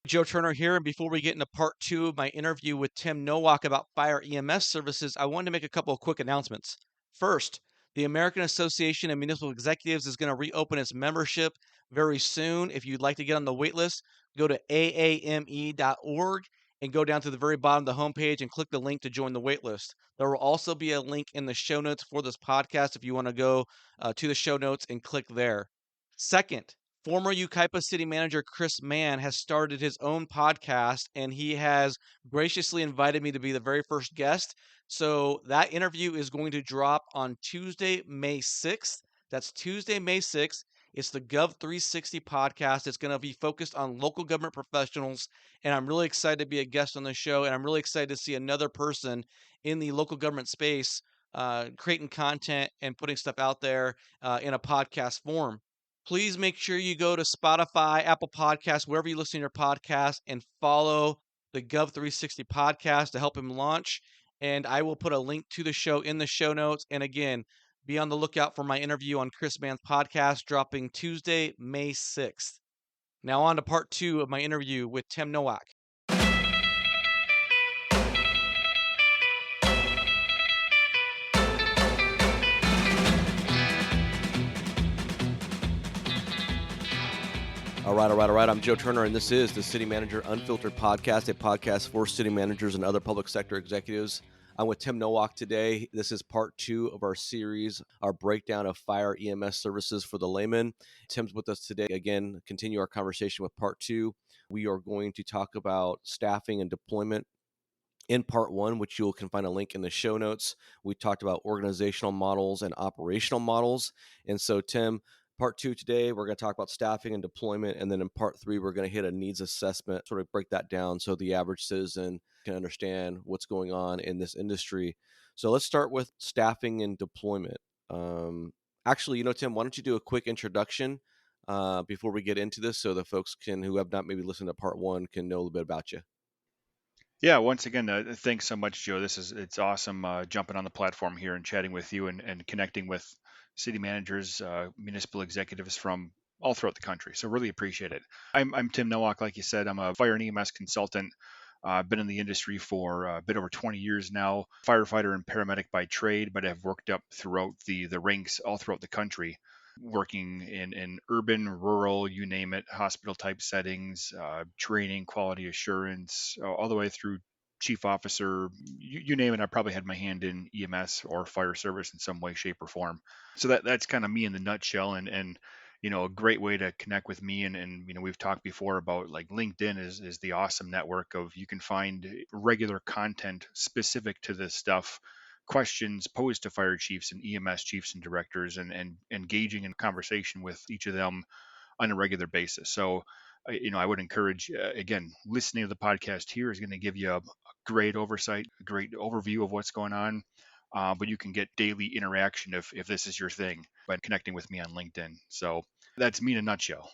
Joe Turner here, and before we get into part two of my interview with Tim Nowak about fire EMS services, I wanted to make a couple of quick announcements. First, the American Association of Municipal Executives is going to reopen its membership very soon. If you'd like to get on the wait list, go to aame.org and go down to the very bottom of the homepage and click the link to join the wait list. There will also be a link in the show notes for this podcast if you want to go to the show notes and click there. Second, former Yucaipa City Manager Chris Mann has started his own podcast, and he has graciously invited me to be the very first guest. So that interview is going to drop on Tuesday, May 6th. That's Tuesday, May 6th. It's the Gov 360 podcast. It's going to be focused on local government professionals, and I'm really excited to be a guest on the show, and I'm really excited to see another person in the local government space creating content and putting stuff out there in a podcast form. Please make sure you go to Spotify, Apple Podcasts, wherever you listen to your podcast, and follow the Gov 360 podcast to help him launch. And I will put a link to the show in the show notes. And again, be on the lookout for my interview on Chris Mann's podcast dropping Tuesday, May 6th. Now on to part two of my interview with Tim Nowak. All right. I'm Joe Turner, and this is the City Manager Unfiltered Podcast, a podcast for city managers and other public sector executives. I'm with Tim Nowak today. This is part two of our series, our breakdown of fire EMS services for the layman. Tim's with us today. Again, continue our conversation with part two. We are going to talk about staffing and deployment. In part one, which you can find a link in the show notes, we talked about organizational models and operational models. And so, Tim, part two today, we're going to talk about staffing and deployment. And then in part three, we're going to hit a needs assessment, sort of break that down so the average citizen can understand what's going on in this industry. So let's start with staffing and deployment. Actually, Tim, why don't you do a quick introduction before we get into this so the folks who have not maybe listened to part one can know a little bit about you. Yeah, once again, thanks so much, Joe. It's awesome jumping on the platform here and chatting with you and connecting with city managers, municipal executives from all throughout the country. So really appreciate it. I'm Tim Nowak, like you said. I'm a fire and EMS consultant. I've been in the industry for a bit over 20 years now. Firefighter and paramedic by trade, but I've worked up throughout the ranks all throughout the country, working in urban, rural, you name it, hospital type settings, training, quality assurance, all the way through chief officer, you name it. I probably had my hand in EMS or fire service in some way, shape, or form. So that's kind of me in the nutshell. And a great way to connect with me. And we've talked before about like LinkedIn is the awesome network of you can find regular content specific to this stuff, questions posed to fire chiefs and EMS chiefs and directors, and engaging in conversation with each of them on a regular basis. So, I would encourage, again, listening to the podcast here is going to give you a great oversight, a great overview of what's going on. But you can get daily interaction if this is your thing by connecting with me on LinkedIn. So that's me in a nutshell.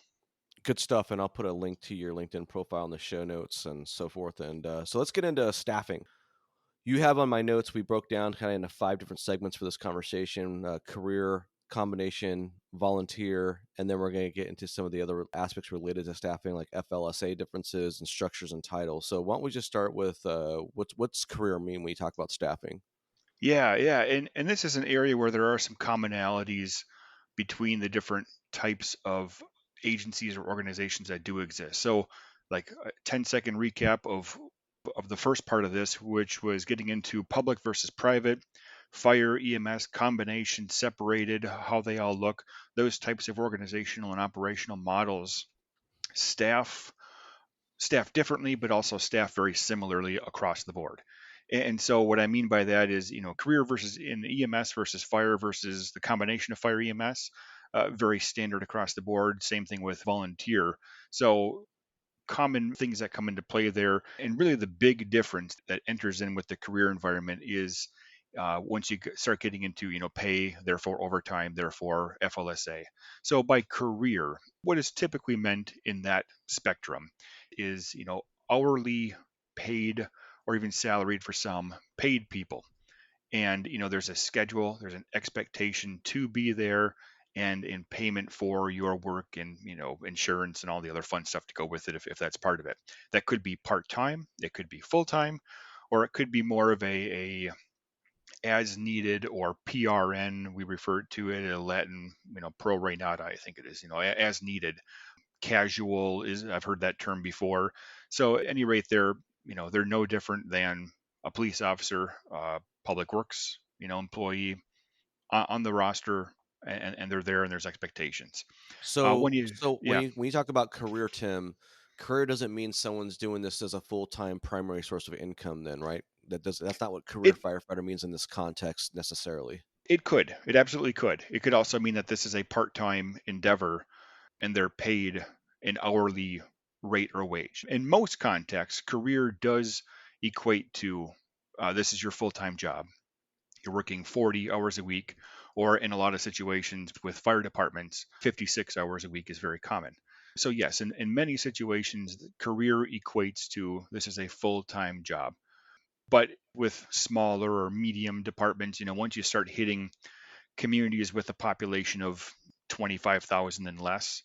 Good stuff, and I'll put a link to your LinkedIn profile in the show notes and so forth. And so let's get into staffing. You have on my notes, we broke down kind of into 5 different segments for this conversation: career, combination, volunteer, and then we're going to get into some of the other aspects related to staffing, like FLSA differences and structures and titles. So why don't we just start with what's career mean when you talk about staffing? Yeah, and this is an area where there are some commonalities between the different types of agencies or organizations that do exist. So, like a 10-second recap of the first part of this, which was getting into public versus private, fire, EMS, combination, separated, how they all look, those types of organizational and operational models staff staff differently, but also staff very similarly across the board. And so what I mean by that is, career versus in EMS versus fire versus the combination of fire EMS, very standard across the board. Same thing with volunteer. So common things that come into play there, and really the big difference that enters in with the career environment is once you start getting into pay, therefore overtime, therefore FLSA. So by career, what is typically meant in that spectrum is hourly paid or even salaried for some paid people. And there's a schedule, there's an expectation to be there, and in payment for your work and insurance and all the other fun stuff to go with it if that's part of it. That could be part-time, it could be full-time, or it could be more of a as needed, or PRN, we refer to it in Latin, pro rata, I think it is, as needed. Casual is, I've heard that term before. So at any rate, they're no different than a police officer, public works, employee on the roster, and they're there and there's expectations. So When you, so when yeah, you talk about career, Tim, career doesn't mean someone's doing this as a full-time primary source of income then, right? That's not what career it firefighter means in this context necessarily. it absolutely could. It could also mean that this is a part-time endeavor and they're paid an hourly rate or wage. In most contexts, career does equate to this is your full-time job. You're working 40 hours a week, or in a lot of situations with fire departments, 56 hours a week is very common. So, yes, in many situations, career equates to this is a full time job. But with smaller or medium departments, once you start hitting communities with a population of 25,000 and less,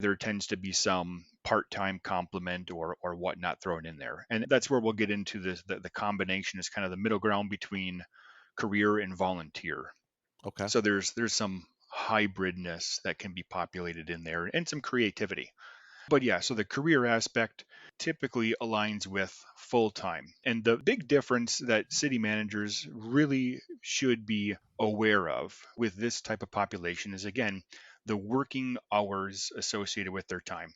there tends to be some part-time complement or whatnot thrown in there, and that's where we'll get into this. The combination is kind of the middle ground between career and volunteer. Okay. So there's some hybridness that can be populated in there and some creativity. But yeah, so the career aspect typically aligns with full time. And the big difference that city managers really should be aware of with this type of population is, again, the working hours associated with their time.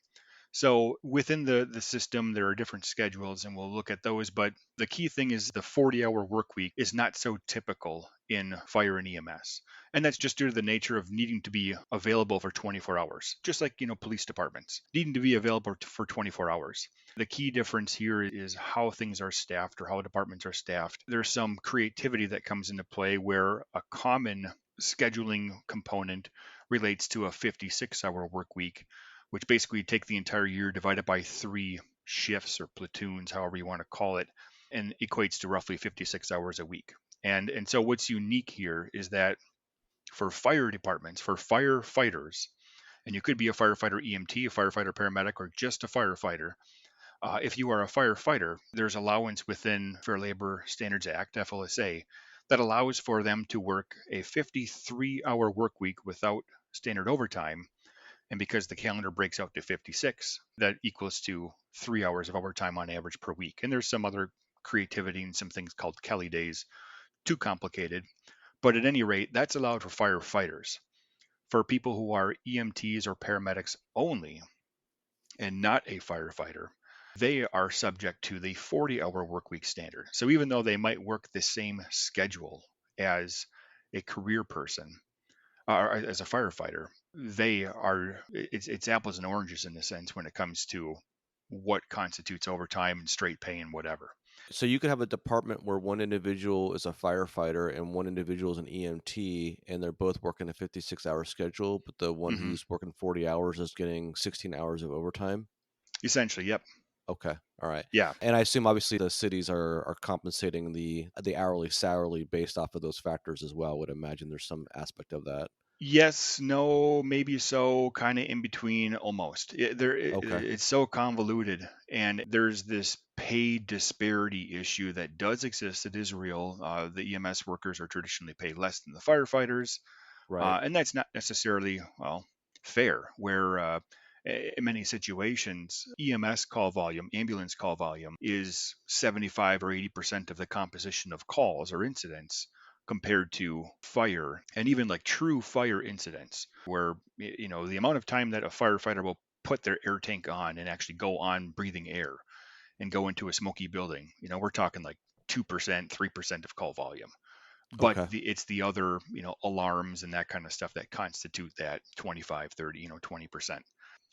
So within the system, there are different schedules, and we'll look at those. But the key thing is the 40-hour work week is not so typical in fire and EMS, and that's just due to the nature of needing to be available for 24 hours, just like police departments needing to be available for 24 hours. The key difference here is how things are staffed or how departments are staffed. There's some creativity that comes into play where a common scheduling component relates to a 56-hour work week, which basically take the entire year, divide it by 3 shifts or platoons, however you want to call it, and equates to roughly 56 hours a week. And so what's unique here is that for fire departments, for firefighters, and you could be a firefighter EMT, a firefighter paramedic, or just a firefighter. If you are a firefighter, there's allowance within Fair Labor Standards Act, FLSA, that allows for them to work a 53-hour work week without standard overtime, and because the calendar breaks out to 56, that equals to 3 hours of overtime on average per week. And there's some other creativity and some things called Kelly days, too complicated. But at any rate, that's allowed for firefighters. For people who are EMTs or paramedics only and not a firefighter, they are subject to the 40-hour work week standard. So even though they might work the same schedule as a career person, or as a firefighter, it's apples and oranges in a sense when it comes to what constitutes overtime and straight pay and whatever. So you could have a department where one individual is a firefighter and one individual is an EMT, and they're both working a 56-hour schedule, but the one Hmm. who's working 40 hours is getting 16 hours of overtime. Essentially, yep. Okay, all right. Yeah. And I assume obviously the cities are compensating the hourly salary based off of those factors as well. I would imagine there's some aspect of that. Yes, no, maybe so, kind of in between, almost. Okay, It's so convoluted, and there's this pay disparity issue that does exist. It is real. The EMS workers are traditionally paid less than the firefighters. right. And that's not necessarily, well, fair, where in many situations, EMS call volume, ambulance call volume is 75 or 80% of the composition of calls or incidents compared to fire, and even like true fire incidents where, the amount of time that a firefighter will put their air tank on and actually go on breathing air and go into a smoky building, we're talking like 2%, 3% of call volume. But Okay. it's the other, alarms and that kind of stuff that constitute that 25, 30, 20%.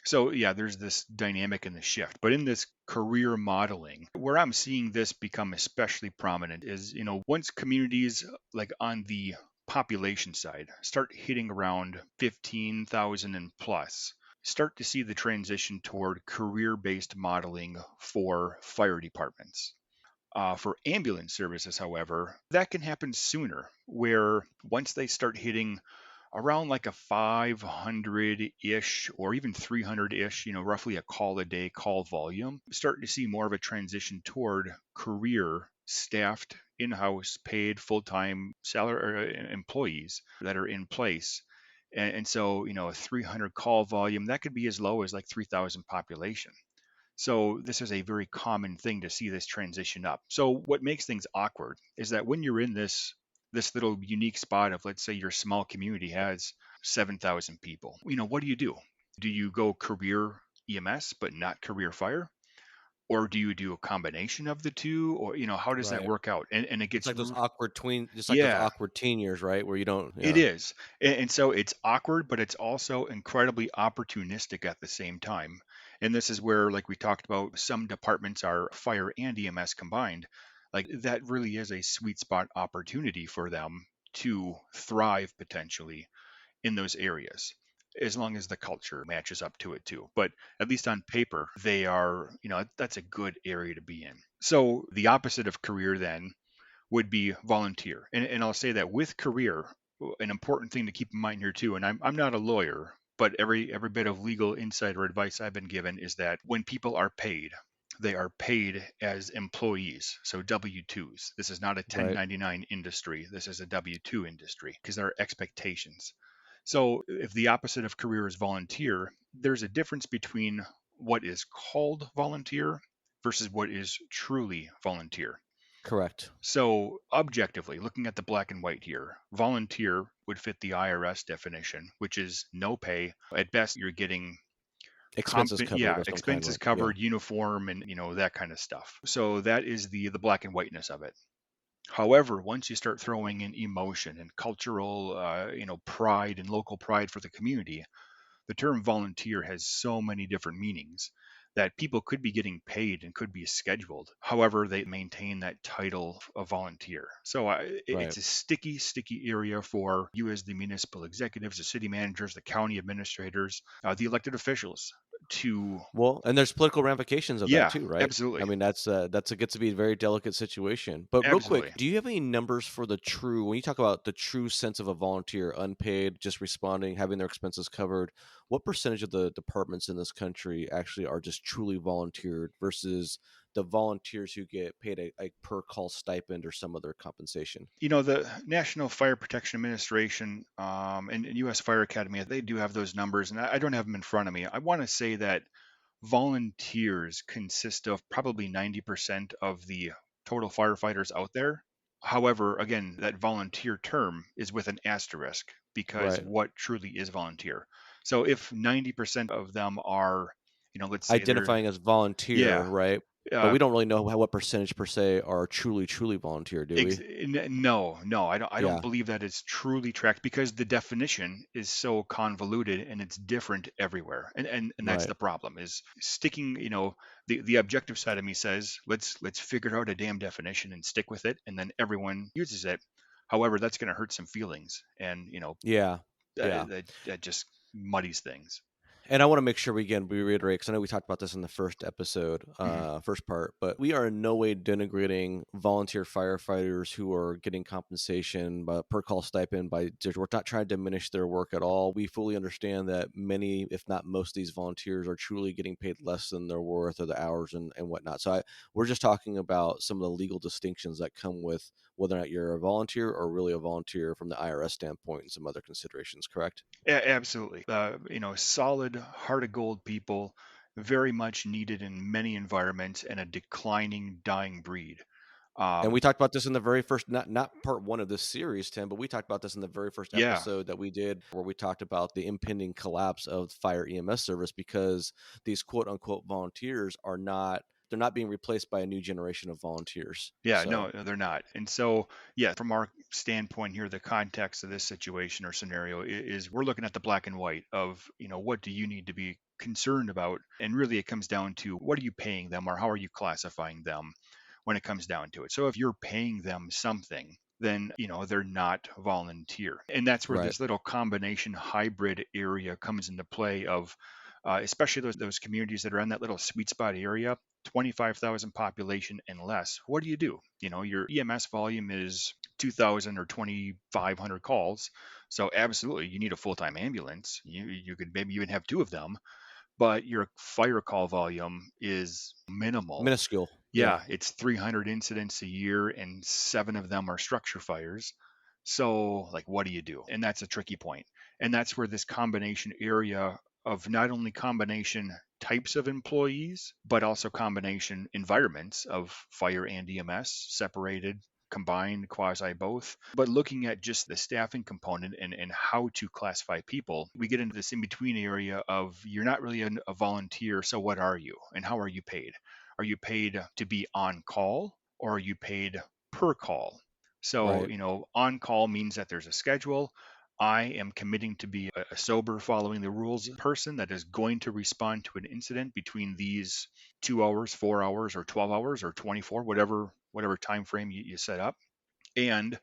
So yeah, there's this dynamic in the shift. But in this career modeling, where I'm seeing this become especially prominent is, once communities like on the population side start hitting around 15,000 and plus, start to see the transition toward career-based modeling for fire departments. For ambulance services, however, that can happen sooner, where once they start hitting around like a 500-ish or even 300-ish, roughly a call a day call volume, starting to see more of a transition toward career staffed in-house paid full-time salary employees that are in place. And so, a 300 call volume, that could be as low as like 3,000 population. So this is a very common thing to see this transition up. So what makes things awkward is that when you're in this little unique spot of, let's say your small community has 7,000 people, what do you do? Do you go career EMS but not career fire? Or do you do a combination of the two? Or, how does that Right. work out? And it It's gets, like those awkward tween just like those yeah, awkward teen years, right? Where you don't it yeah. is. And so it's awkward, but it's also incredibly opportunistic at the same time. And this is where, like we talked about, some departments are fire and EMS combined. Like that really is a sweet spot opportunity for them to thrive potentially in those areas, as long as the culture matches up to it too. But at least on paper, they are, that's a good area to be in. So the opposite of career then would be volunteer. And I'll say that with career, an important thing to keep in mind here too, and I'm not a lawyer, but every bit of legal insight or advice I've been given is that when people are paid, they are paid as employees, so W-2s. This is not a Right. 1099 industry. This is a W-2 industry because there are expectations. So if the opposite of career is volunteer, there's a difference between what is called volunteer versus what is truly volunteer. Correct. So, objectively, looking at the black and white here, volunteer would fit the IRS definition, which is no pay. At best, you're getting Expenses covered yeah, of some kind, expenses right? Yeah. covered, uniform, and that kind of stuff. So that is the black and whiteness of it. However, once you start throwing in emotion and cultural, pride and local pride for the community, the term volunteer has so many different meanings that people could be getting paid and could be scheduled. However, they maintain that title of volunteer. So Right. it's a sticky, sticky area for you as the municipal executives, the city managers, the county administrators, the elected officials to, Well, and there's political ramifications of that yeah, too, right? I absolutely. mean, that's it gets to be a very delicate situation. But real quick, Absolutely. do you have any numbers for the true when you talk about the true sense of a volunteer, unpaid, just responding, having their expenses covered, what percentage of the departments in this country actually are just truly volunteered versus the volunteers who get paid a per call stipend or some other compensation? The National Fire Protection Administration and U.S. Fire Academy, they do have those numbers, and I don't have them in front of me. I want to say that volunteers consist of probably 90% of the total firefighters out there. However, again, that volunteer term is with an asterisk because Right. what truly is volunteer? So if 90% of them are, let's say they're, Identifying as volunteer, yeah, right? But uh, we don't really know what percentage per se are truly, truly volunteer, do we? No, no, I don't Yeah, believe that it's truly tracked because the definition is so convoluted and it's different everywhere. And that's right. the problem is sticking, the objective side of me says, let's figure out a damn definition and stick with it, and then everyone uses it. However, that's going to hurt some feelings, and Yeah, yeah. that just muddies things. And I want to make sure we reiterate because I know we talked about this in the first episode, Mhm. first part, but we are in no way denigrating volunteer firefighters who are getting compensation by per call stipend. We're not trying to diminish their work at all. We fully understand that many, if not most, of these volunteers are truly getting paid less than their worth or the hours and whatnot. We're just talking about some of the legal distinctions that come with whether or not you're a volunteer or really a volunteer from the IRS standpoint and some other considerations. Correct? Absolutely. Solid, heart of gold people, very much needed in many environments, and a declining, dying breed. And we Um, talked about this in the very first not part 1 of this series, Tim, but we talked about this in the very first yeah, episode that we did where we talked about the impending collapse of fire EMS service because these quote unquote volunteers they're not being replaced by a new generation of volunteers. yeah, So, no, they're not. And so, yeah, from our standpoint here, the context of this situation or scenario is we're looking at the black and white of, what do you need to be concerned about? And really, it comes down to what are you paying them or how are you classifying them when it comes down to it. So if you're paying them something, then they're not volunteer, and that's where right. this little combination hybrid area comes into play of especially those communities that are in that little sweet spot area, 25,000 population and less. What do? Your EMS volume is 2,000 or 2,500 calls. So absolutely, you need a full-time ambulance. You could maybe even have two of them, but your fire call volume is minimal. Minuscule. Yeah. Yeah, it's 300 incidents a year, and seven of them are structure fires. So, like, what do you do? And that's a tricky point. And that's where this combination area of not only combination types of employees, but also combination environments of fire and EMS, separated, combined, quasi both. But looking at just the staffing component and how to classify people, we get into this in between area of you're not really a volunteer. So, what are you? And how are you paid? Are you paid to be on call, or are you paid per call? So, Right. on call means that there's a schedule. I am committing to be a sober, following the rules person that is going to respond to an incident between these 2 hours, 4 hours, or 12 hours, or 24, whatever time frame you set up. And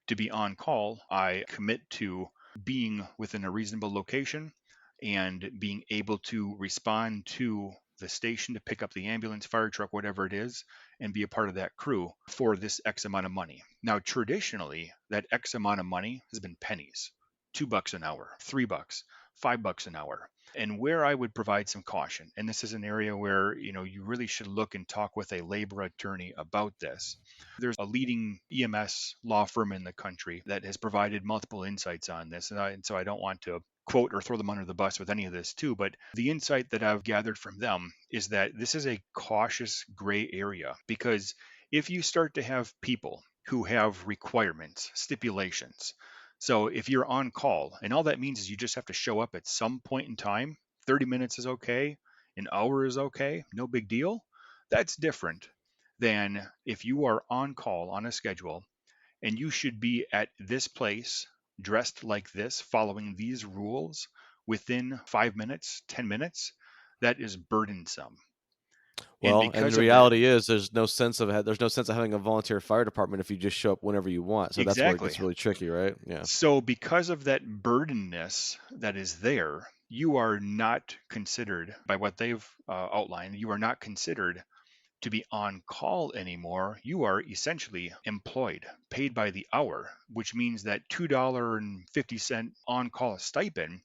to be on call, I commit to being within a reasonable location and being able to respond to the station to pick up the ambulance, fire truck, whatever it is, and be a part of that crew for this X amount of money. Now, traditionally, that X amount of money has been pennies, $2 an hour, $3, $5 an hour. And where I would provide some caution, and this is an area where you really should look and talk with a labor attorney about this. There's a leading EMS law firm in the country that has provided multiple insights on this, and so I don't want to quote or throw them under the bus with any of this too, but the insight that I've gathered from them is that this is a cautious gray area, because if you start to have people who have requirements, stipulations, so if you're on call, and all that means is you just have to show up at some point in time, 30 minutes is okay, an hour is okay, no big deal. That's different than if you are on call on a schedule and you should be at this place, dressed like this, following these rules within 5 minutes, 10 minutes. That is burdensome. And Well, and because the of that, reality is there's no sense of having a volunteer fire department if you just show up whenever you want. So that's where it exactly. gets really tricky, right? Yeah. So, because of that burdenness that is there, you are not considered, by what they've outlined, you are not considered to be on call anymore. You are essentially employed, paid by the hour, which means that $2.50 on call stipend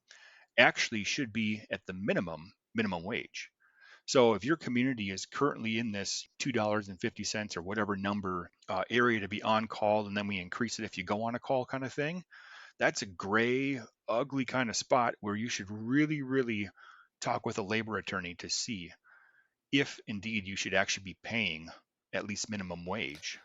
actually should be at the minimum wage. So if your community is currently in this $2.50 or whatever number area to be on call, and then we increase it if you go on a call kind of thing, that's a gray, ugly kind of spot where you should really, really talk with a labor attorney to see if indeed you should actually be paying at least minimum wage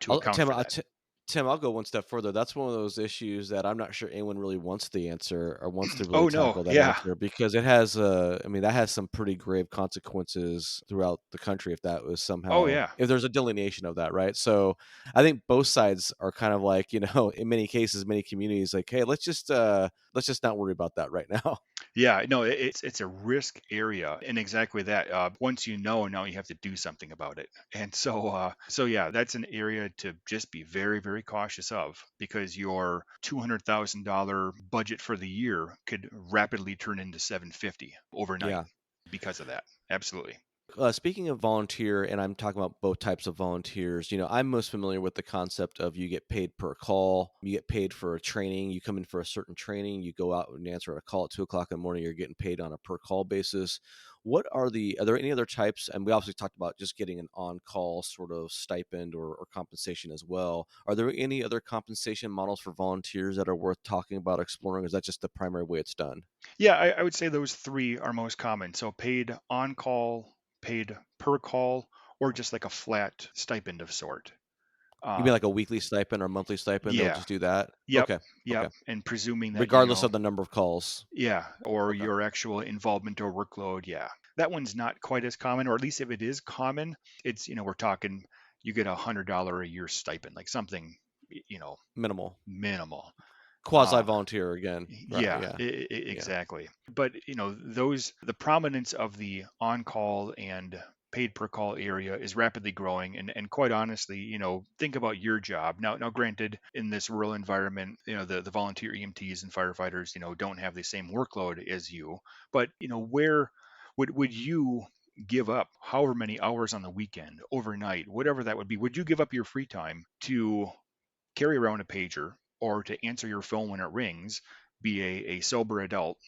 to I'll, account Tim, for I'll that. t- Tim, I'll go one step further. That's one of those issues that I'm not sure anyone really wants the answer or wants to really Oh no, tackle that yeah, answer because it has, I mean, that has some pretty grave consequences throughout the country if that was oh somehow, yeah, if there's a delineation of that, right? So I think both sides are kind of like, in many cases, many communities, like, hey, let's just not worry about that right now. yeah. No, it's a risk area, and exactly that. Once you know, now you have to do something about it. And so yeah, that's an area to just be very, very cautious of, because your $200,000 budget for the year could rapidly turn into 750 overnight Yeah. because of that. Absolutely. Speaking of volunteer, and I'm talking about both types of volunteers, I'm most familiar with the concept of you get paid per call, you get paid for a training, you come in for a certain training, you go out and answer a call at 2 o'clock in the morning, you're getting paid on a per call basis. Are there any other types? And we obviously talked about just getting an on call sort of stipend or compensation as well. Are there any other compensation models for volunteers that are worth talking about exploring? Or is that just the primary way it's done? Yeah, I would say those three are most common. So paid on call, paid per call, or just like a flat stipend of sort. You mean Um, like a weekly stipend or monthly stipend? They'll yeah, just do that? yep, Okay. yep. Okay. And presuming that, Regardless of the number of calls. yeah, or Okay. your actual involvement or workload, yeah. That one's not quite as common, or at least if it is common, we're talking you get $100 a year stipend, like something, y- you know, Minimal. minimal. Um, Quasi-volunteer again. Right, Yeah, yeah. Yeah. exactly. But the prominence of the on-call and paid per call area is rapidly growing, and quite honestly, think about your job. Now granted, in this rural environment, the volunteer EMTs and firefighters, don't have the same workload as you, but where would you give up however many hours on the weekend, overnight, whatever that would be? Would you give up your free time to carry around a pager, or to answer your phone when it rings, be a sober adult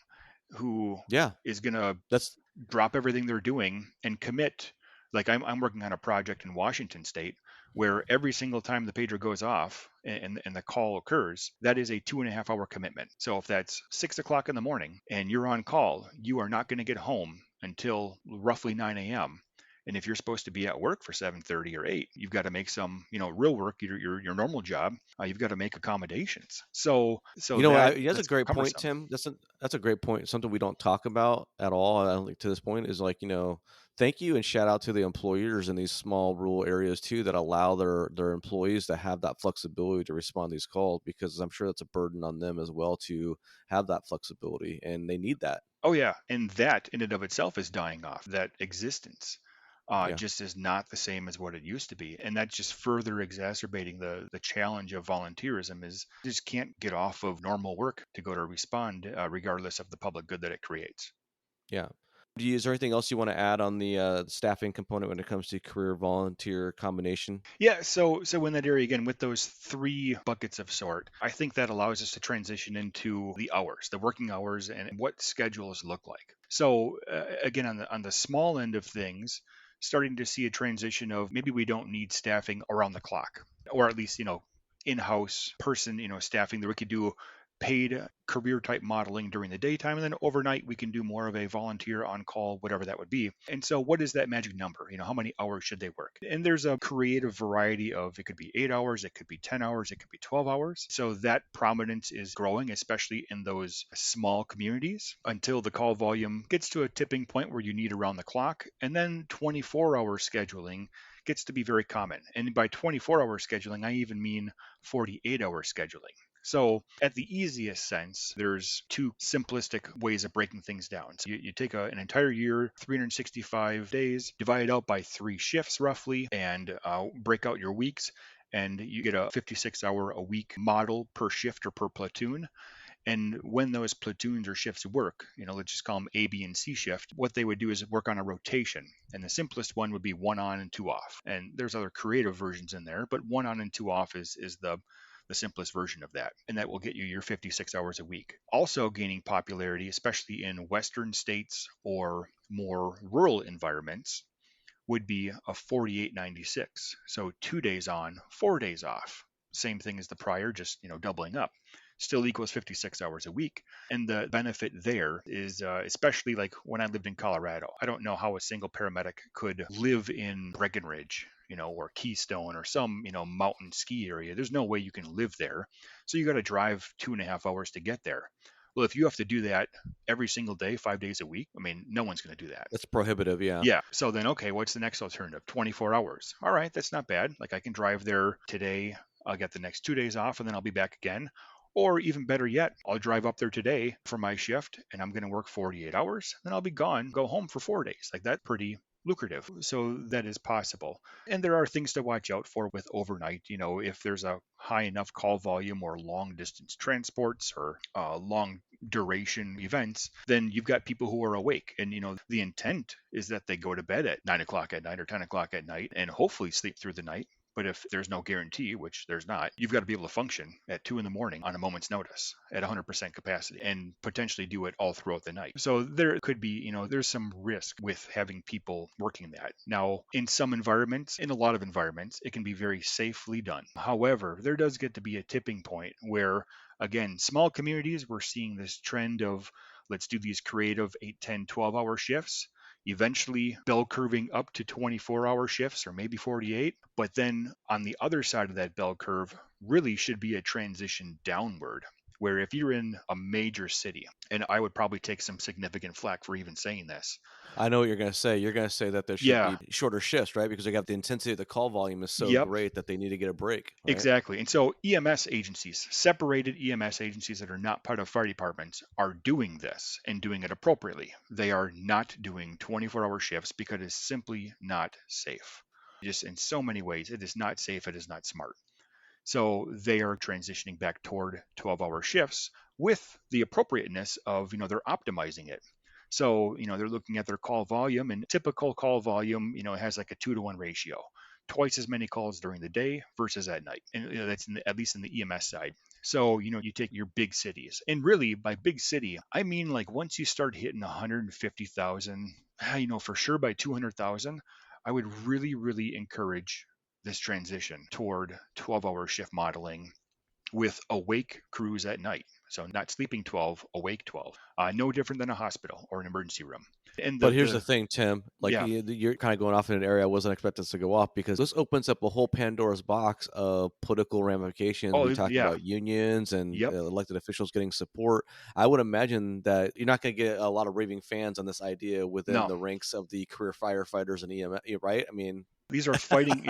who Yeah, is going to that's drop everything they're doing and commit. Like I'm working on a project in Washington State where every single time the pager goes off and the call occurs, that is a 2.5 hour commitment. So if that's 6 o'clock in the morning and you're on call, you are not going to get home until roughly 9 a.m. And if you're supposed to be at work for 7:30 or 8, you've got to make some, real work, your normal job. You've got to make accommodations. So You know, that's a that's great point, cumbersome. Tim. That's a great point. Something we don't talk about at all, I don't think, to this point, is like, thank you and shout out to the employers in these small rural areas too that allow their employees to have that flexibility to respond to these calls, because I'm sure that's a burden on them as well to have that flexibility, and they need that. Oh yeah, and that in and of itself is dying off. That existence Yeah. just is not the same as what it used to be, and that's just further exacerbating the challenge of volunteerism. Is you just can't get off of normal work to go to respond, regardless of the public good that it creates. Yeah. Is there anything else you want to add on the staffing component when it comes to career volunteer combination? Yeah, so in that area again, with those three buckets of sort, I think that allows us to transition into the hours, the working hours, and what schedules look like. So again, on the small end of things, starting to see a transition of maybe we don't need staffing around the clock, or at least in-house person staffing that we could do paid career type modeling during the daytime, and then overnight we can do more of a volunteer on call, whatever that would be. And so what is that magic number? How many hours should they work? And there's a creative variety of, it could be 8 hours, it could be 10 hours, it could be 12 hours. So that prominence is growing, especially in those small communities, until the call volume gets to a tipping point where you need around the clock. And then 24-hour scheduling gets to be very common. And by 24-hour scheduling, I even mean 48-hour scheduling. So, at the easiest sense, there's two simplistic ways of breaking things down. So, you take an entire year, 365 days, divide it out by 3 shifts roughly, and break out your weeks, and you get a 56-hour a week model per shift or per platoon. And when those platoons or shifts work, let's just call them A, B, and C shift, what they would do is work on a rotation. And the simplest one would be 1 on and 2 off. And there's other creative versions in there, but 1 on and 2 off is the simplest version of that. And that will get you your 56 hours a week. Also gaining popularity, especially in Western states or more rural environments, would be a 4896. So 2 days on, 4 days off. Same thing as the prior, just doubling up. Still equals 56 hours a week. And the benefit there is, especially like when I lived in Colorado, I don't know how a single paramedic could live in Breckenridge, or Keystone or some, mountain ski area. There's no way you can live there. So you got to drive 2.5 hours to get there. Well, if you have to do that every single day, 5 days a week, I mean, no one's going to do that. That's prohibitive, yeah. Yeah. So then, okay, what's the next alternative? 24 hours. All right, that's not bad. Like I can drive there today. I'll get the next 2 days off and then I'll be back again. Or even better yet, I'll drive up there today for my shift and I'm going to work 48 hours. Then I'll be gone, go home for 4 days. Like that's pretty lucrative. So that is possible. And there are things to watch out for with overnight. If there's a high enough call volume or long distance transports or long duration events, then you've got people who are awake. And, the intent is that they go to bed at 9 o'clock at night or 10 o'clock at night and hopefully sleep through the night. But if there's no guarantee, which there's not, you've got to be able to function at 2 in the morning on a moment's notice at 100% capacity and potentially do it all throughout the night. So there could be, there's some risk with having people working that. Now, in some environments, in a lot of environments, it can be very safely done. However, there does get to be a tipping point where, again, small communities, we're seeing this trend of let's do these creative 8, 10, 12-hour shifts, eventually bell curving up to 24-hour shifts or maybe 48. But then on the other side of that bell curve really should be a transition downward, where if you're in a major city, and I would probably take some significant flack for even saying this. I know what you're going to say. You're going to say that there should Yeah, be shorter shifts, right? Because they got the intensity of the call volume is so yep, great that they need to get a break, right? exactly. And so EMS agencies, separated EMS agencies that are not part of fire departments, are doing this and doing it appropriately. They are not doing 24-hour shifts because it's simply not safe. Just in so many ways, it is not safe, it is not smart. So they are transitioning back toward 12-hour shifts with the appropriateness of, they're optimizing it. So, they're looking at their call volume, and typical call volume, has like a 2-to-1 ratio. twice as many calls during the day versus at night. And that's at least in the EMS side. So, you take your big cities. And really, by big city, I mean like once you start hitting 150,000, for sure by 200,000, I would really, really encourage this transition toward 12-hour shift modeling with awake crews at night. So not sleeping 12, awake 12. No different than a hospital or an emergency room. And But here's the thing, Tim, like, yeah. you're kinda going off in an area I wasn't expecting us to go off because this opens up a whole Pandora's box of political ramifications. Oh, We talked yeah. about unions and, Yep. elected officials getting support. I would imagine that you're not gonna get a lot of raving fans on this idea within No. the ranks of the career firefighters and EMS, right? I mean, These are fighting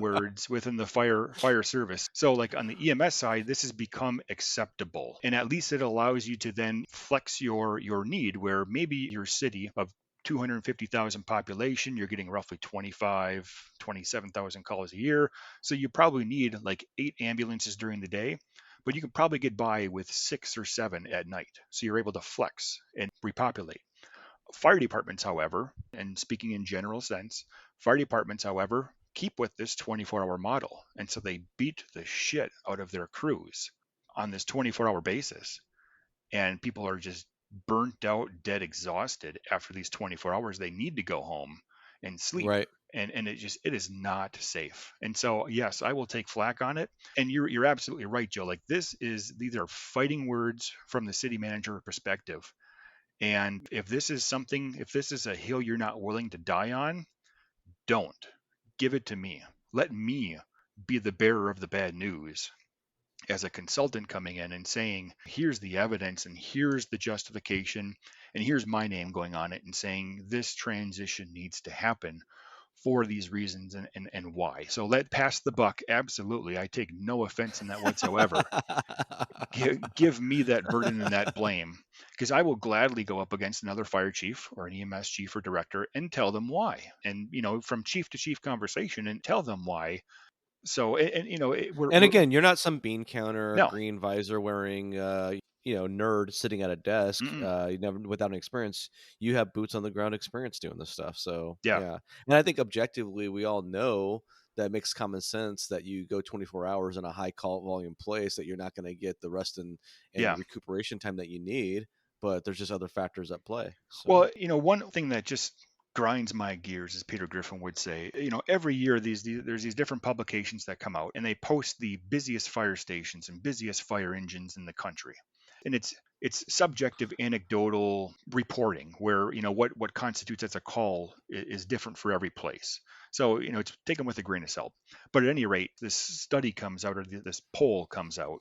words within the fire service. So like on the EMS side, this has become acceptable. And at least it allows you to then flex your need where maybe your city of 250,000 population, you're getting roughly 27,000 calls a year. So you probably need like 8 ambulances during the day, but you could probably get by with 6 or 7 at night. So you're able to flex and repopulate. Fire departments, however, and speaking in general sense, fire departments, however, keep with this 24-hour model. And so they beat the shit out of their crews on this 24-hour basis. And people are just burnt out, dead, exhausted after these 24 hours. They need to go home and sleep. right. And it is not safe. And so yes, I will take flack on it. And you're absolutely right, Joe. Like these are fighting words from the city manager perspective. And if this is a hill you're not willing to die on, don't. Give it to me. Let me be the bearer of the bad news as a consultant coming in and saying, here's the evidence and here's the justification and here's my name going on it and saying this transition needs to happen for these reasons and why. So let pass the buck. Absolutely. I take no offense in that whatsoever. Give me that burden and that blame because I will gladly go up against another fire chief or an EMS chief or director and tell them why. And, from chief to chief conversation and tell them why. So, And again, you're not some bean counter, no, green visor wearing, nerd sitting at a desk, mm-mm, you never without an experience. You have boots on the ground experience doing this stuff. So yeah, yeah, and I think objectively, we all know that makes common sense that you go 24 hours in a high call volume place that you're not going to get the rest and yeah. recuperation time that you need. But there's just other factors at play. So Well, one thing that just grinds my gears, as Peter Griffin would say, every year there's these different publications that come out and they post the busiest fire stations and busiest fire engines in the country. And it's subjective anecdotal reporting where what constitutes as a call is different for every place. So it's taken with a grain of salt. But at any rate, this study comes out or this poll comes out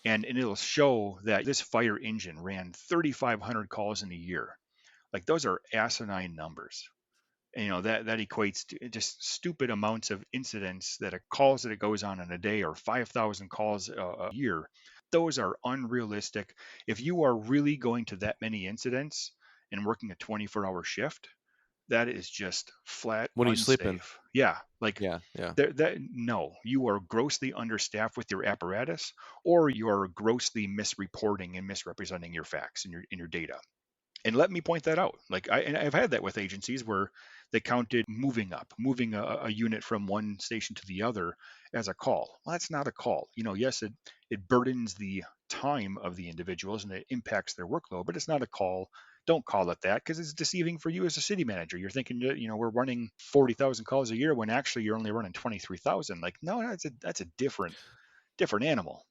and it'll show that this fire engine ran 3,500 calls in a year. Like those are asinine numbers. And, that equates to just stupid amounts of incidents that it calls that it goes on in a day or 5,000 calls a year. Those are unrealistic. If you are really going to that many incidents and working a 24-hour shift, that is just flat when are you sleeping? unsafe. Yeah, like Yeah, yeah. that no, you are grossly understaffed with your apparatus, or you are grossly misreporting and misrepresenting your facts and your data. And let me point that out. I've had that with agencies where they counted moving a unit from one station to the other as a call. Well, that's not a call. Yes, it burdens the time of the individuals and it impacts their workload, but it's not a call. Don't call it that because it's deceiving for you as a city manager. You're thinking that, we're running 40,000 calls a year when actually you're only running 23,000. Like, no, that's a different animal.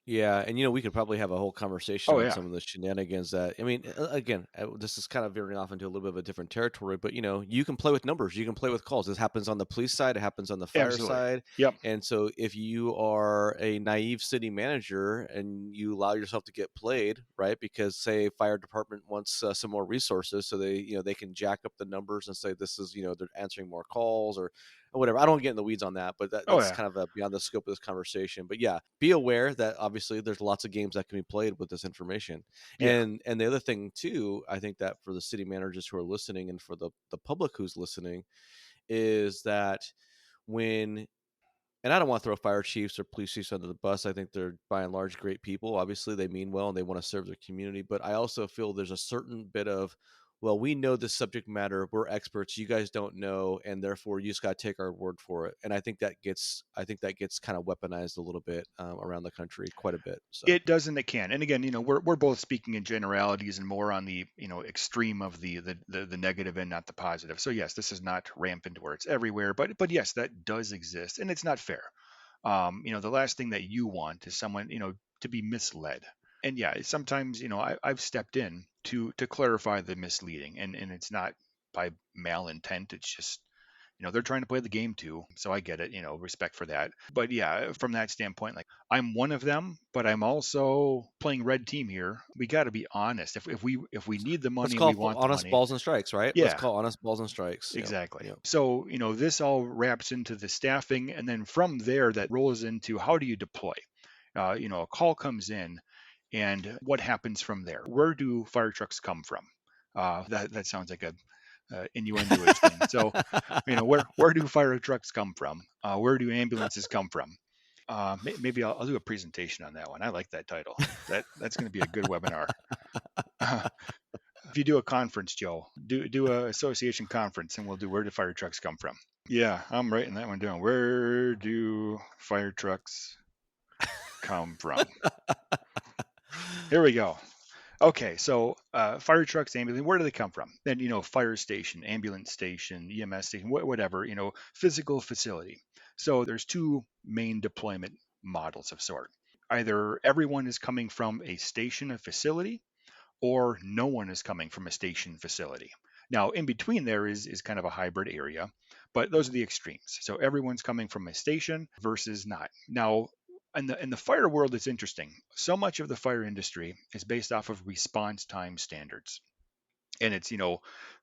Yeah, and we could probably have a whole conversation Oh on yeah, some of the shenanigans that I mean, again, this is kind of veering off into a little bit of a different territory, but you can play with numbers, you can play with calls. This happens on the police side, it happens on the fire absolutely. side, Yep. and so if you are a naive city manager and you allow yourself to get played, right? Because say fire department wants some more resources, so they can jack up the numbers and say this is they're answering more calls or whatever. I don't get in the weeds on that, but Oh that's yeah, kind of beyond the scope of this conversation. But yeah, be aware that obviously there's lots of games that can be played with this information. yeah. And the other thing too, I think that for the city managers who are listening and for the public who's listening is that when and I don't want to throw fire chiefs or police chiefs under the bus. I think they're by and large great people. Obviously, they mean well and they want to serve their community. But I also feel there's a certain bit of well, we know this subject matter, we're experts, you guys don't know, and therefore you just got to take our word for it. And I think that gets kind of weaponized a little bit around the country, quite a bit. So It does and it can. And again, we're both speaking in generalities and more on the, extreme of the negative and not the positive. So yes, this is not rampant where it's everywhere, but yes, that does exist and it's not fair. The last thing that you want is someone, to be misled. And yeah, sometimes, I've stepped in to clarify the misleading, and it's not by malintent. It's just, they're trying to play the game too. So I get it, respect for that. But yeah, from that standpoint, like I'm one of them, but I'm also playing red team here. We got to be honest. If we need the let's money and call we for want the honest money, balls and strikes, right? Let's yeah, call honest balls and strikes. Yep. exactly. Yep. So, this all wraps into the staffing. And then from there, that rolls into how do you deploy? A call comes in, and what happens from there? Where do fire trucks come from? That sounds like a innuendoish thing. So, where do fire trucks come from? Where do ambulances come from? Maybe I'll do a presentation on that one. I like that title. That's going to be a good webinar. If you do a conference, Joe, do a association conference, and we'll do where do fire trucks come from? Yeah, I'm writing that one down. Where do fire trucks come from? Here we go. Okay, so fire trucks, ambulance, where do they come from? Then, fire station, ambulance station, EMS station, whatever, physical facility. So there's two main deployment models of sort. Either everyone is coming from a station, a facility, or no one is coming from a station facility. Now, in between there is kind of a hybrid area, but those are the extremes. So everyone's coming from a station versus not. Now, in the fire world, it's interesting. So much of the fire industry is based off of response time standards. And it's,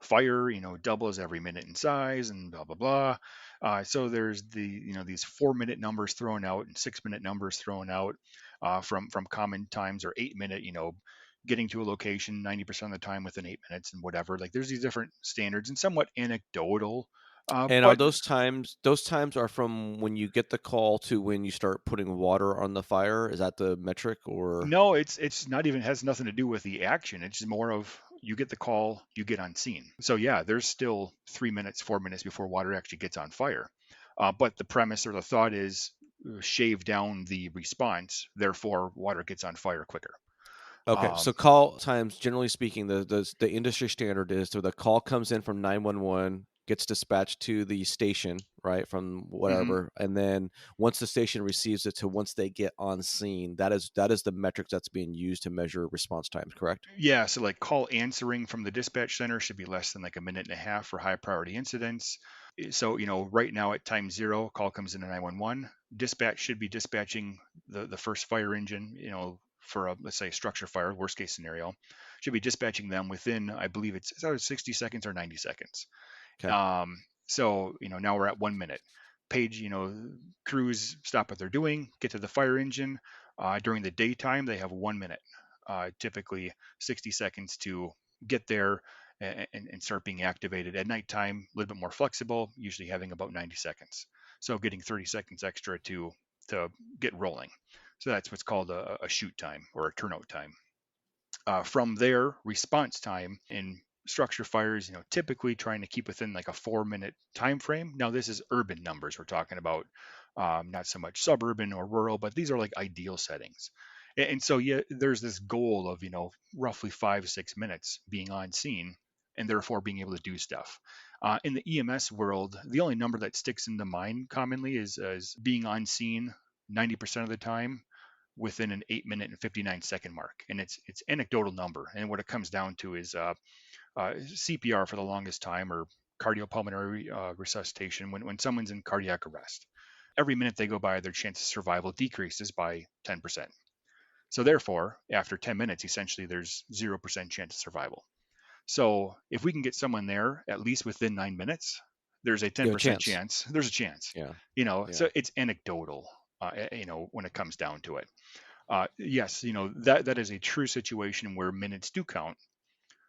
fire, doubles every minute in size and blah, blah, blah. So there's these 4 minute numbers thrown out and 6 minute numbers thrown out from common times, or 8 minute, getting to a location 90% of the time within 8 minutes and whatever. Like there's these different standards and somewhat anecdotal. And are But those times are from when you get the call to when you start putting water on the fire? Is that the metric or no, it's not even has nothing to do with the action. It's just more of you get the call, you get on scene. So yeah, there's still 3 minutes, 4 minutes before water actually gets on fire. But the premise or the thought is shave down the response, therefore water gets on fire quicker. okay, Um, so call times, generally speaking, the industry standard is so the call comes in from 911, gets dispatched to the station, right, from mhm. whatever, and then once the station receives it to once they get on scene, that is the metric that's being used to measure response times, correct? Yeah, so like call answering from the dispatch center should be less than like a minute and a half for high priority incidents. So, right now at time zero, call comes in at 911. Dispatch should be dispatching the first fire engine, for a, let's say, a structure fire, worst case scenario, should be dispatching them within, I believe it's either 60 seconds or 90 seconds. Okay. So, now we're at 1 minute. Page, crews stop what they're doing, get to the fire engine. During the daytime, they have 1 minute, typically 60 seconds to get there and start being activated. At nighttime, a little bit more flexible, usually having about 90 seconds. So getting 30 seconds extra to get rolling. So that's what's called a shoot time or a turnout time. From there, response time in structure fires, typically trying to keep within like a 4 minute time frame. Now, this is urban numbers we're talking about, not so much suburban or rural, but these are like ideal settings. And so, yeah, there's this goal of, roughly 5 6 minutes being on scene and therefore being able to do stuff. In the EMS world, the only number that sticks in the mind commonly is being on scene 90% of the time within an 8 minute and 59-second mark. And it's anecdotal number. And what it comes down to is CPR for the longest time, or cardiopulmonary resuscitation when someone's in cardiac arrest. Every minute they go by, their chance of survival decreases by 10%. So therefore, after 10 minutes, essentially there's 0% chance of survival. So if we can get someone there at least within 9 minutes, there's a You have a 10% chance. chance. There's a chance. Yeah. So Yeah. it's anecdotal. When it comes down to it. Yes, that is a true situation where minutes do count.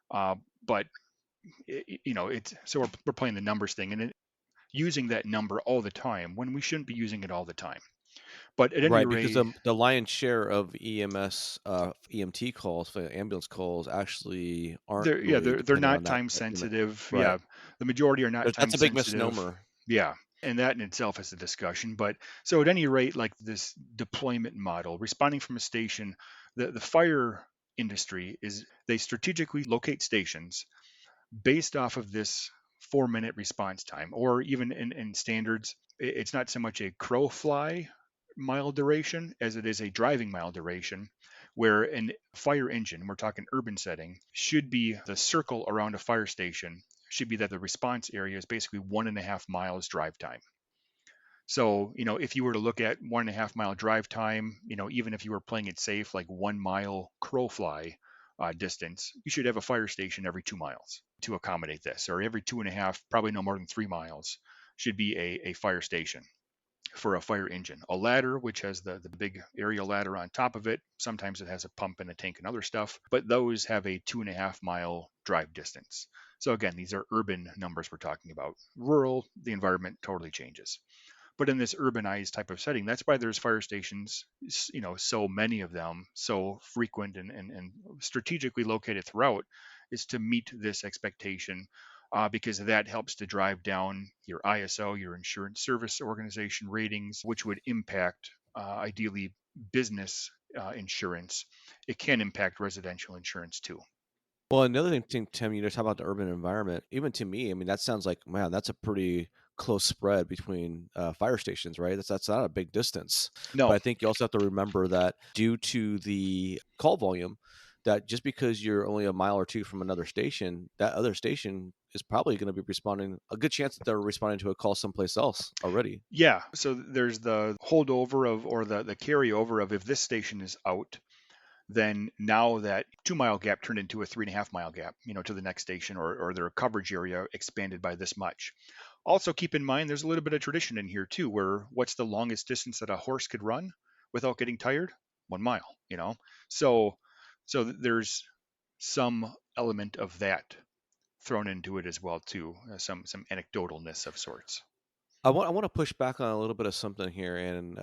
But it's so we're playing the numbers thing and using that number all the time when we shouldn't be using it all the time. But at any Right, because rate, the lion's share of EMS, EMT calls, for ambulance calls actually aren't really they're dependent not on time that unit. sensitive. Right. Yeah, the majority are not time That's a big sensitive. misnomer. Yeah, and that in itself is a discussion. But so at any rate, like this deployment model, responding from a station, the fire industry is they strategically locate stations based off of this 4-minute response time, or even in standards, it's not so much a crow fly mile duration as it is a driving mile duration, where an fire engine, we're talking urban setting, should be the circle around a fire station, should be that the response area is basically 1.5 miles drive time. So, if you were to look at 1.5 mile drive time, even if you were playing it safe, like 1 mile crow fly distance, you should have a fire station every 2 miles to accommodate this, or every 2.5, probably no more than 3 miles, should be a fire station for a fire engine. A ladder, which has the big aerial ladder on top of it, sometimes it has a pump and a tank and other stuff, but those have a 2.5 mile drive distance. So, again, these are urban numbers we're talking about. Rural, the environment totally changes. But in this urbanized type of setting, that's why there's fire stations, so many of them, so frequent and strategically located throughout, is to meet this expectation, because that helps to drive down your ISO, your insurance service organization ratings, which would impact, ideally, business insurance. It can impact residential insurance too. Well, another thing, Tim, you just talk about the urban environment. Even to me, I mean, that sounds like, man, that's a pretty close spread between fire stations, right? That's not a big distance. But No, I think you also have to remember that due to the call volume, that just because you're only a mile or two from another station, that other station is probably going to be responding. A good chance that they're responding to a call someplace else already. yeah. So there's the holdover of, or the carryover of, if this station is out, then now that 2 mile gap turned into a 3.5 mile gap, to the next station, or their coverage area expanded by this much. Also, keep in mind there's a little bit of tradition in here too, where what's the longest distance that a horse could run without getting tired? 1 mile. So, there's some element of that thrown into it as well too, some anecdotalness of sorts. I want to push back on a little bit of something here, and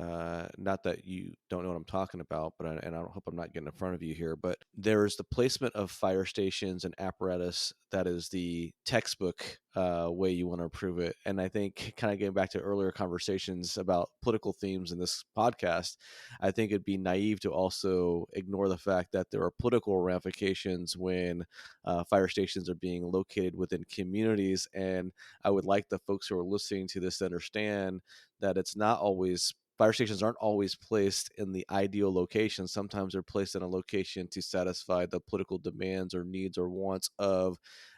not that you don't know what I'm talking about, but and I don't hope I'm not getting in front of you here. But there's the placement of fire stations and apparatus that is the textbook way you want to improve it. And I think, kind of getting back to earlier conversations about political themes in this podcast, I think it'd be naive to also ignore the fact that there are political ramifications when fire stations are being located within communities. And I would like the folks who are listening to this to understand that it's not always fire stations aren't always placed in the ideal location. Sometimes they're placed in a location to satisfy the political demands or needs or wants of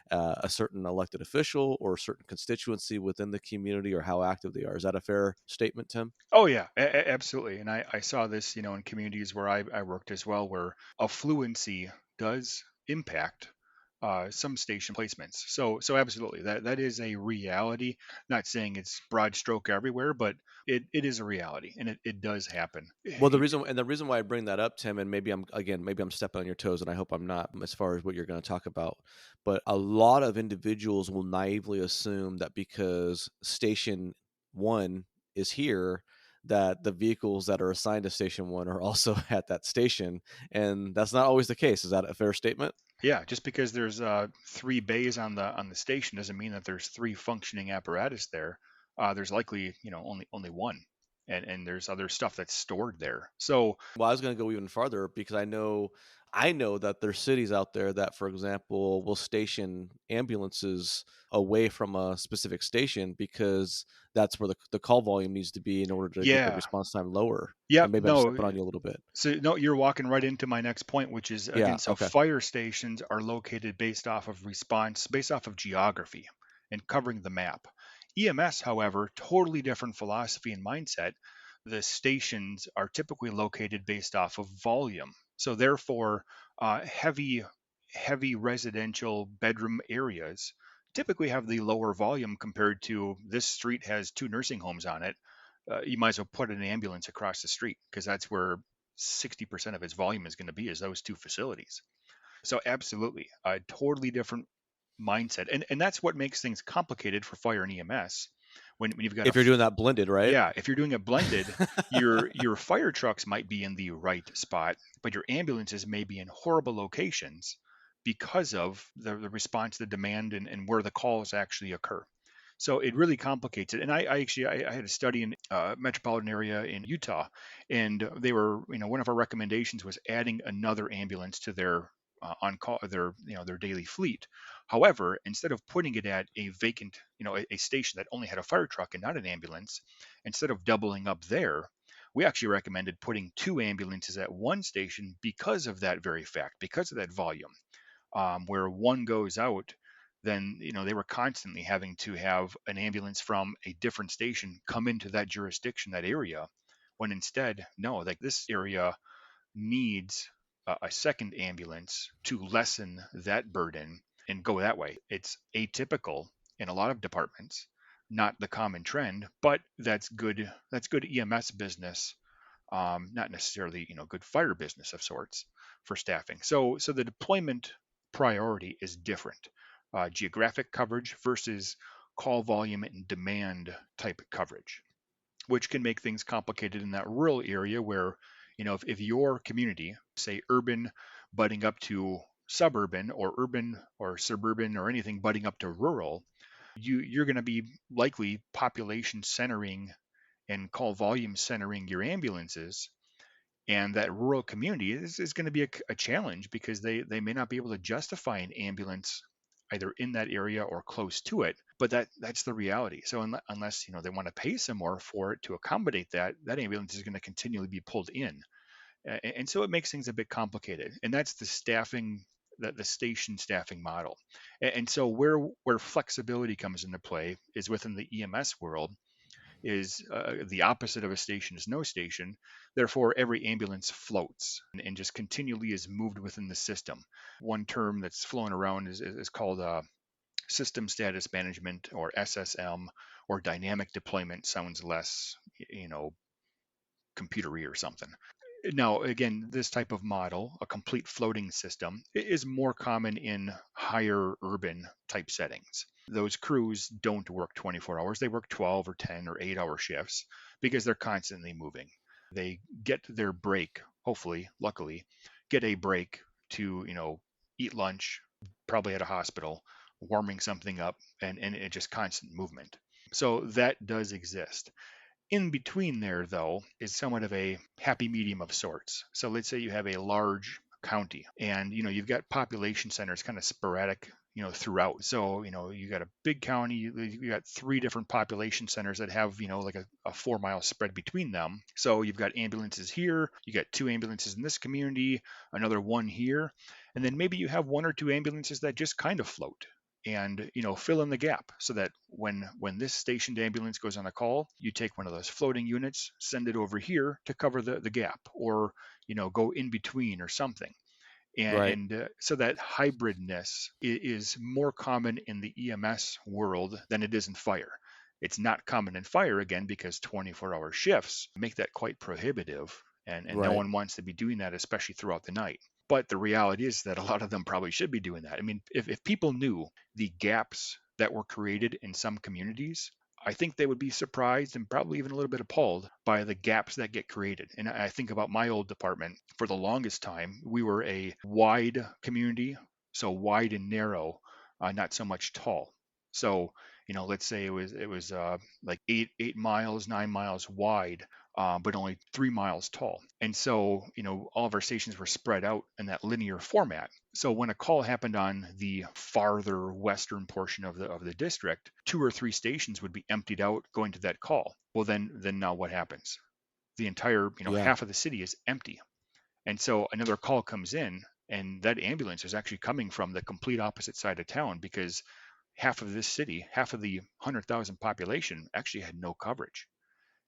a certain elected official or a certain constituency within the community or how active they are. Is that a fair statement, Tim? Oh yeah, absolutely. And I saw this, in communities where I worked as well, where affluency does impact some station placements. So absolutely, that is a reality. Not saying it's broad stroke everywhere, but it is a reality, and it does happen. Well, the reason why I bring that up, Tim, and maybe I'm stepping on your toes, and I hope I'm not, as far as what you're going to talk about. But a lot of individuals will naively assume that because Station One is here, that the vehicles that are assigned to Station One are also at that station, and that's not always the case. Is that a fair statement? Yeah, just because there's 3 bays on the station doesn't mean that there's three functioning apparatus there. There's likely, only one, and there's other stuff that's stored there. So Well, I was going to go even farther because I know that there's cities out there that, for example, will station ambulances away from a specific station because that's where the call volume needs to be in order to get the yeah, response time lower. yep, And maybe I'm no. stepping on you a little bit. So no, you're walking right into my next point, which is, Yeah. again, so Okay. fire stations are located based off of response, based off of geography and covering the map. EMS, however, totally different philosophy and mindset. The stations are typically located based off of volume. So therefore, heavy residential bedroom areas typically have the lower volume compared to, this street has two nursing homes on it. You might as well put an ambulance across the street, because that's where 60% of its volume is going to be, is those two facilities. So absolutely, a totally different mindset. And that's what makes things complicated for fire and EMS, When you've got a If you're doing that blended, right? yeah, if you're doing it blended, your fire trucks might be in the right spot, but your ambulances may be in horrible locations because of the response, the demand, and where the calls actually occur. So it really complicates it. And I had a study in metropolitan area in Utah, and they were, one of our recommendations was adding another ambulance to their on call, their daily fleet. However, instead of putting it at a vacant, a station that only had a fire truck and not an ambulance, instead of doubling up there, we actually recommended putting two ambulances at one station because of that very fact, because of that volume. Where one goes out, then they were constantly having to have an ambulance from a different station come into that jurisdiction, that area, when instead, no, like this area needs a second ambulance to lessen that burden and go that way. It's atypical in a lot of departments, not the common trend, but that's good. That's good EMS business, not necessarily good fire business of sorts for staffing. So the deployment priority is different. Geographic coverage versus call volume and demand type coverage, which can make things complicated in that rural area where, if your community, say urban, budding up to suburban, or urban or suburban, or anything budding up to rural, you're going to be likely population centering and call volume centering your ambulances. And that rural community is going to be a challenge because they may not be able to justify an ambulance either in that area or close to it, but that's the reality. So unless they want to pay some more for it to accommodate that ambulance is going to continually be pulled in. And so it makes things a bit complicated, and that's the staffing, the station staffing model. And so where flexibility comes into play is within the EMS world, is the opposite of a station is no station. Therefore, every ambulance floats and just continually is moved within the system. One term that's flown around is called system status management, or SSM, or dynamic deployment. Sounds less, computery or something. Now, again, this type of model, a complete floating system, is more common in higher urban type settings. Those crews don't work 24 hours, they work 12 or 10 or 8-hour shifts because they're constantly moving. They get their break, hopefully, luckily, get a break to, eat lunch, probably at a hospital, warming something up, and it just constant movement. So that does exist. In between there, though, is somewhat of a happy medium of sorts. So let's say you have a large county, and you've got population centers kind of sporadic, throughout. So you got a big county, you got three different population centers that have like a 4 mile spread between them. So you've got ambulances here, you got two ambulances in this community, another one here, and then maybe you have one or two ambulances that just kind of float and fill in the gap, so that when this stationed ambulance goes on a call, you take one of those floating units, send it over here to cover the gap, or go in between or something. Right. And so that hybridness is more common in the EMS world than it is in fire. It's not common in fire, again, because 24-hour shifts make that quite prohibitive, and no Right. one wants to be doing that, especially throughout the night. But the reality is that a lot of them probably should be doing that. I mean, if people knew the gaps that were created in some communities, I think they would be surprised and probably even a little bit appalled by the gaps that get created. And I think about my old department. For the longest time, we were a wide community, so wide and narrow, not so much tall. So let's say it was like 8 miles, 9 miles wide, but only 3 miles tall. And so all of our stations were spread out in that linear format. So when a call happened on the farther western portion of the district, two or three stations would be emptied out going to that call. Well, then now what happens? The entire Yeah. half of the city is empty, and so another call comes in, and that ambulance is actually coming from the complete opposite side of town because half of this city, half of the 100,000 population, actually had no coverage.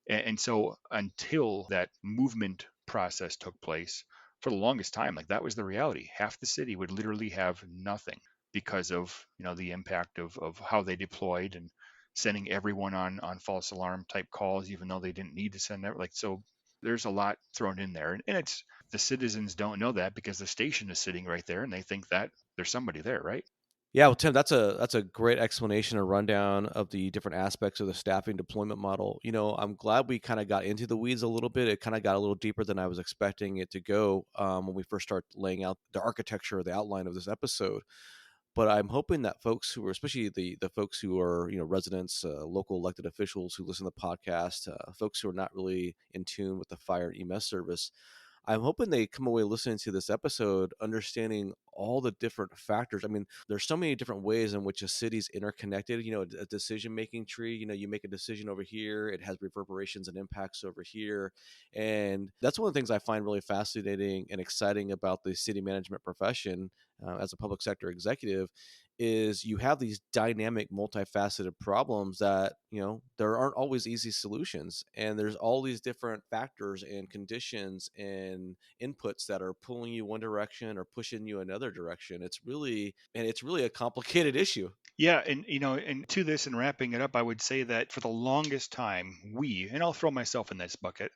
And so until that movement process took place, for the longest time, like that was the reality. Half the city would literally have nothing because of the impact of how they deployed and sending everyone on false alarm type calls, even though they didn't need to send that. Like, so there's a lot thrown in there, and it's the citizens don't know that because the station is sitting right there and they think that there's somebody there, right? Yeah, well, Tim, that's a great explanation and rundown of the different aspects of the staffing deployment model. I'm glad we kind of got into the weeds a little bit. It kind of got a little deeper than I was expecting it to go when we first start laying out the architecture or the outline of this episode. But I'm hoping that folks who are, especially the folks who are, residents, local elected officials who listen to the podcast, folks who are not really in tune with the fire EMS service, I'm hoping they come away listening to this episode understanding all the different factors. I mean, there's so many different ways in which a city's interconnected. A decision making tree. You make a decision over here, it has reverberations and impacts over here, and that's one of the things I find really fascinating and exciting about the city management profession as a public sector executive is you have these dynamic multifaceted problems that there aren't always easy solutions, and there's all these different factors and conditions and inputs that are pulling you one direction or pushing you another direction. It's really a complicated issue. Yeah, and and to this and wrapping it up, I would say that for the longest time, and I'll throw myself in this bucket,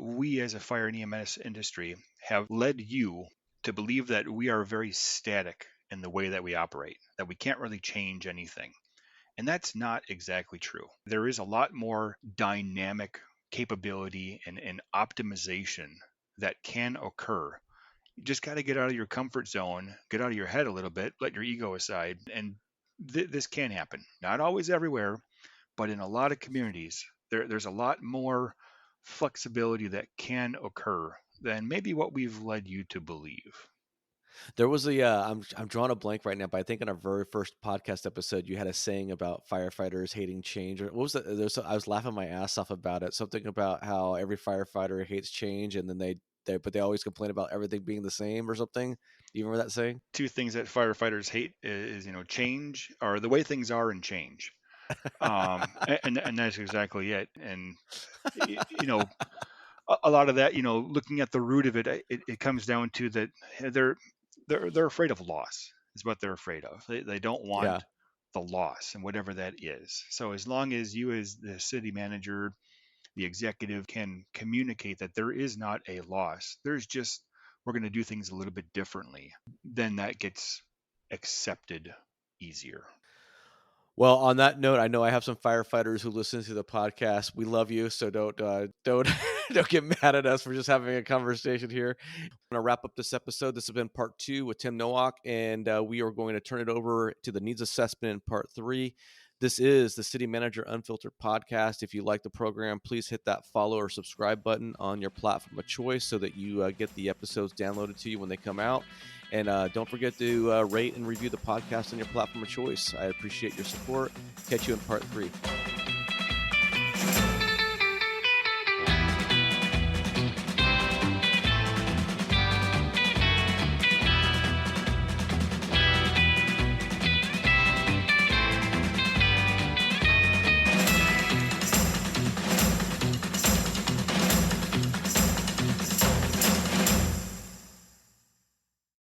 we as a fire and EMS industry have led you to believe that we are very static in the way that we operate, that we can't really change anything. And that's not exactly true. There is a lot more dynamic capability and optimization that can occur. You just got to get out of your comfort zone, get out of your head a little bit, let your ego aside, and this can happen. Not always everywhere, but in a lot of communities, there's a lot more flexibility that can occur than maybe what we've led you to believe. There was I'm drawing a blank right now, but I think in our very first podcast episode, you had a saying about firefighters hating change. Or what was that? I was laughing my ass off about it. Something about how every firefighter hates change, and then but they always complain about everything being the same or something. Do you remember that saying? Two things that firefighters hate is change, or the way things are and change. And that's exactly it. And you know a lot of that, looking at the root of it, it comes down to that they're they're afraid of loss is what they're afraid of. They don't Yeah. want the loss and whatever that is. So as long as you as the city manager, the executive can communicate that there is not a loss, there's just we're going to do things a little bit differently, then that gets accepted easier. Well, on that note, I know I have some firefighters who listen to the podcast. We love you, so don't don't get mad at us for just having a conversation here. I'm gonna wrap up this episode. This has been part 2 with Tim Nowak, and we are going to turn it over to the needs assessment in part 3. This is the City Manager Unfiltered podcast. If you like the program, please hit that follow or subscribe button on your platform of choice so that you get the episodes downloaded to you when they come out. And don't forget to rate and review the podcast on your platform of choice. I appreciate your support. Catch you in part 3.